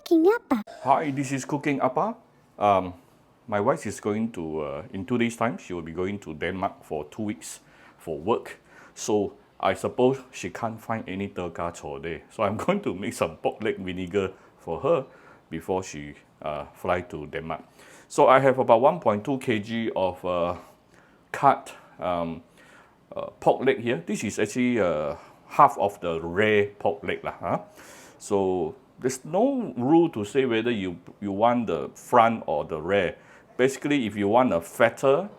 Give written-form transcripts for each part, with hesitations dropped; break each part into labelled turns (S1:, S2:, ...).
S1: cooking apa?
S2: Hi, this is Cooking Appa. My wife is going to, in 2 days' time, she will be going to Denmark for 2 weeks for work. So I suppose she can't find any terka chor there. So I'm going to make some pork leg vinegar for her before she fly to Denmark. So I have about 1.2 kg of cut pork leg here. This is actually half of the rare pork leg lah. Huh? So there's no rule to say whether you want the front or the rear. Basically, if you want a fatter,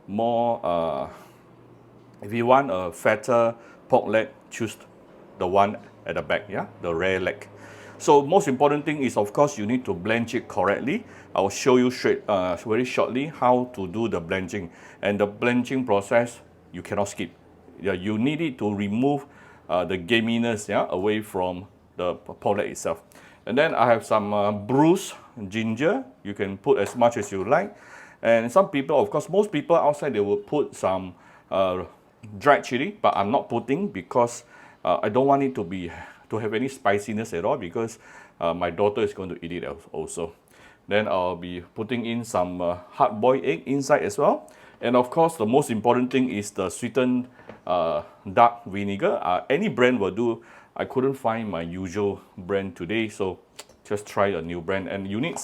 S2: more, if you want a fatter pork leg, choose the one at the back, yeah, the rear leg. So most important thing is, of course, you need to blanch it correctly. I'll show you very shortly how to do the blanching. And the blanching process, you cannot skip. Yeah, you need it to remove the gaminess, yeah, away from the pork leg itself. And then I have some bruised ginger. You can put as much as you like. And some people, of course, most people outside, they will put some dried chili, but I'm not putting because I don't want it to have any spiciness at all, because my daughter is going to eat it also. Then I'll be putting in some hard-boiled egg inside as well. And of course, the most important thing is the sweetened dark vinegar. Any brand will do. I couldn't find my usual brand today, so just try a new brand. And you need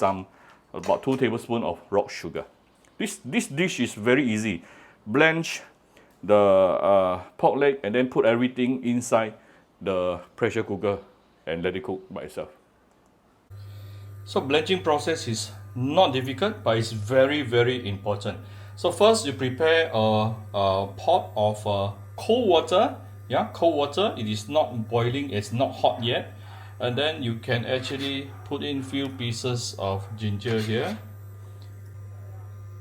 S2: about 2 tablespoons of rock sugar. This dish is very easy. Blanch the pork leg and then put everything inside the pressure cooker and let it cook by itself. So blanching process is not difficult, but it's very, very important. So first you prepare a pot of cold water. Yeah, cold water. It is not boiling, it's not hot yet. And then you can actually put in few pieces of ginger here.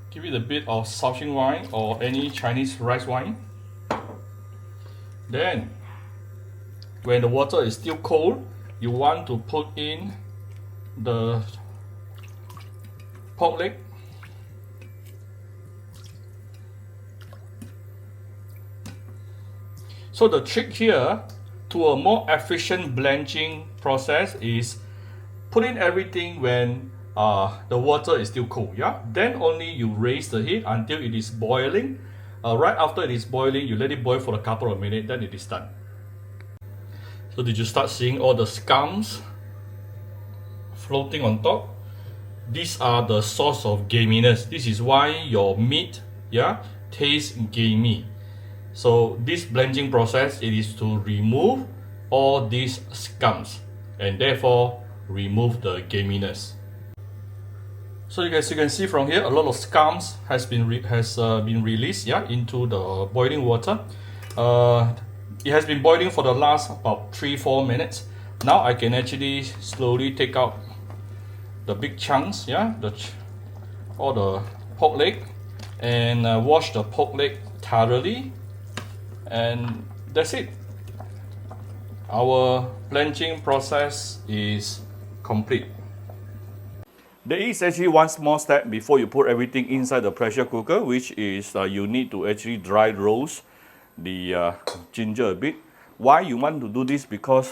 S2: Give it a bit of Shaoxing wine or any Chinese rice wine. Then, when the water is still cold, you want to put in the pork leg. So the trick here to a more efficient blanching process is put in everything when the water is still cold. Yeah, then only you raise the heat until it is boiling. Right after it is boiling, you let it boil for a couple of minutes, then it is done. So did you start seeing all the scums floating on top? These are the source of gaminess. This is why your meat, yeah, tastes gamey. So this blanching process, it is to remove all these scums and therefore remove the gaminess. So as you can see from here, a lot of scums has been released, yeah, into the boiling water. It has been boiling for the last about 3-4 minutes. Now I can actually slowly take out the big chunks, yeah, all the pork leg, and wash the pork leg thoroughly. And that's it. Our blanching process is complete. There is actually one small step before you put everything inside the pressure cooker, which is you need to actually dry roast the ginger a bit. Why you want to do this? Because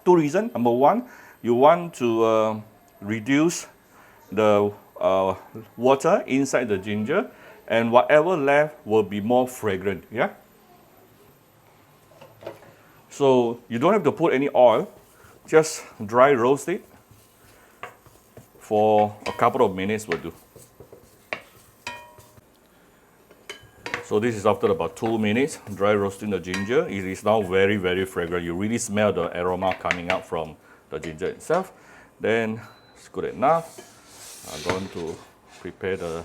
S2: 2 reasons. Number one, you want to reduce the water inside the ginger, and whatever left will be more fragrant. Yeah. So you don't have to put any oil, just dry roast it for a couple of minutes will do. So this is after about 2 minutes dry roasting the ginger. It is now very, very fragrant. You really smell the aroma coming out from the ginger itself. Then it's good enough. I'm going to prepare the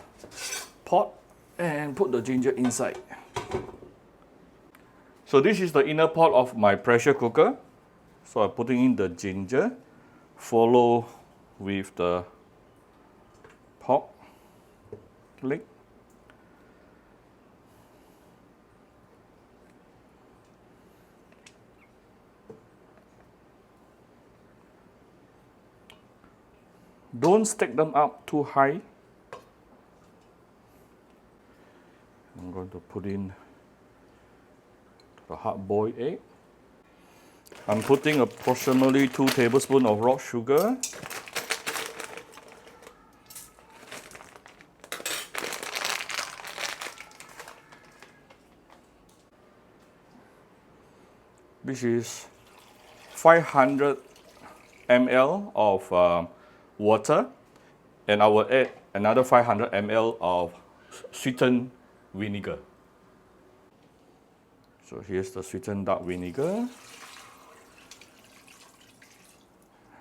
S2: pot and put the ginger inside. So this is the inner pot of my pressure cooker. So I'm putting in the ginger, follow with the pork leg. Don't stack them up too high. I'm going to put in the hard-boiled egg. I'm putting approximately 2 tablespoons of raw sugar. This is 500 ml of water, and I will add another 500 ml of sweetened vinegar. So here's the sweetened dark vinegar.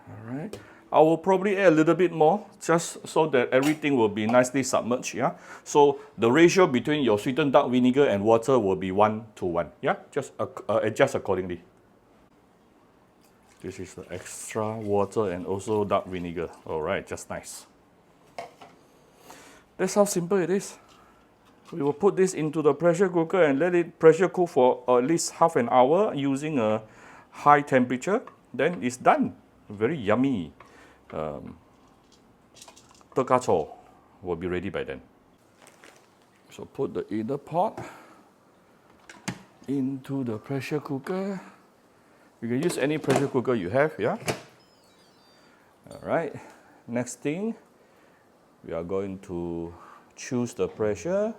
S2: All right. I will probably add a little bit more just so that everything will be nicely submerged. Yeah. So the ratio between your sweetened dark vinegar and water will be 1:1. Yeah. Just adjust accordingly. This is the extra water and also dark vinegar. All right, just nice. That's how simple it is. We will put this into the pressure cooker and let it pressure cook for at least half an hour using a high temperature. Then it's done. Very yummy. Tokacho will be ready by then. So put the inner pot into the pressure cooker. You can use any pressure cooker you have, yeah? All right, next thing, we are going to choose the pressure.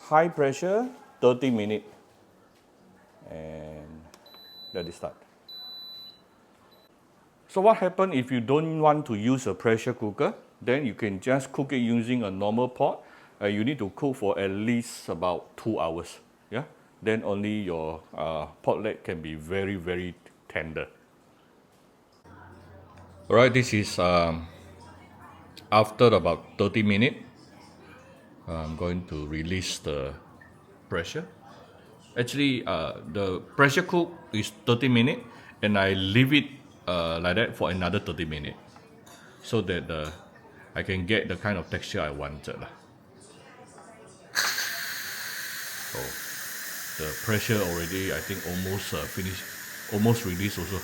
S2: High pressure, 30 minutes, and let it start. So what happens if you don't want to use a pressure cooker? Then you can just cook it using a normal pot. You need to cook for at least about 2 hours, yeah? Then only your pork leg can be very, very tender. All right, this is after about 30 minutes. I'm going to release the pressure. Actually, the pressure cook is 30 minutes, and I leave it like that for another 30 minutes, so that I can get the kind of texture I wanted. So the pressure already, I think, almost finished, almost released also.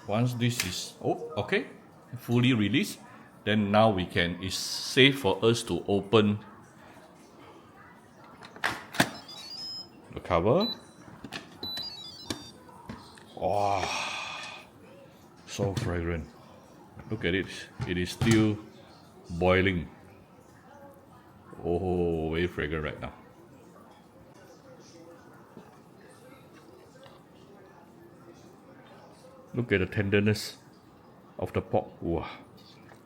S2: Once this is okay, fully released, then now it's safe for us to open the cover. Wow, so fragrant. Look at it, it is still boiling. Oh, very fragrant right now. Look at the tenderness of the pork. Wow,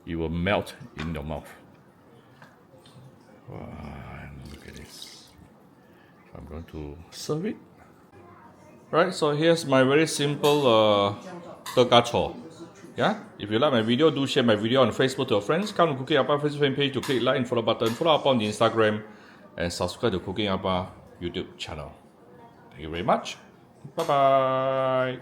S2: it will melt in your mouth. Wow, and look at this. I'm going to serve it. Right, so here's my very simple tokacho. Yeah, if you like my video, do share my video on Facebook to your friends. Come to Cooking Appa Facebook fan page to click like and follow button. Follow up on the Instagram and subscribe to Cooking Appa YouTube channel. Thank you very much. Bye bye.